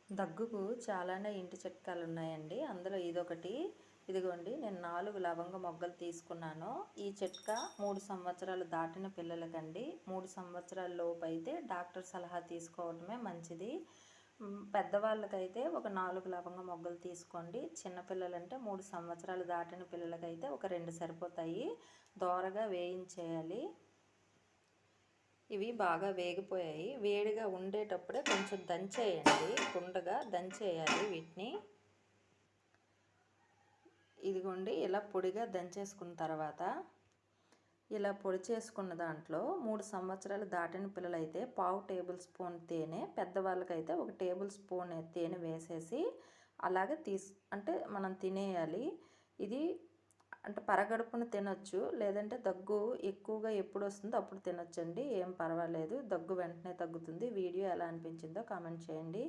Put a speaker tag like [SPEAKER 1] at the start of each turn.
[SPEAKER 1] దగ్గుకు చాలానే ఇంటి చిట్కాలు ఉన్నాయండి. అందులో ఇదొకటి. ఇదిగోండి, నేను 4 లవంగ మొగ్గలు తీసుకున్నాను. ఈ చిట్కా 3 సంవత్సరాలు దాటిన పిల్లలకండి. 3 సంవత్సరాల లోపు అయితే డాక్టర్ సలహా తీసుకోవడమే మంచిది. పెద్దవాళ్ళకైతే ఒక 4 లవంగ మొగ్గలు తీసుకోండి. చిన్నపిల్లలంటే 3 సంవత్సరాలు దాటిన పిల్లలకైతే ఒక 2 సరిపోతాయి. దోరగా వేయించేయాలి. ఇవి బాగా వేగిపోయాయి. వేడిగా ఉండేటప్పుడే కొంచెం దంచేయండి, గుండగా దంచేయాలి వీటిని. ఇదిగోండి, ఇలా పొడిగా దంచేసుకున్న తర్వాత ఇలా పొడి చేసుకున్న దాంట్లో 3 సంవత్సరాలు దాటిన పిల్లలైతే 1/2 టేబుల్ స్పూన్ తేనె, పెద్దవాళ్ళకైతే 1 టేబుల్ స్పూన్ తేనె వేసేసి అలాగే అంటే మనం తినేయాలి. ఇది అంటే పరగడుపున తినొచ్చు, లేదంటే దగ్గు ఎక్కువగా ఎప్పుడు వస్తుందో అప్పుడు తినొచ్చండి. ఏం పర్వాలేదు, దగ్గు వెంటనే తగ్గుతుంది. వీడియో ఎలా అనిపించిందో కామెంట్ చేయండి.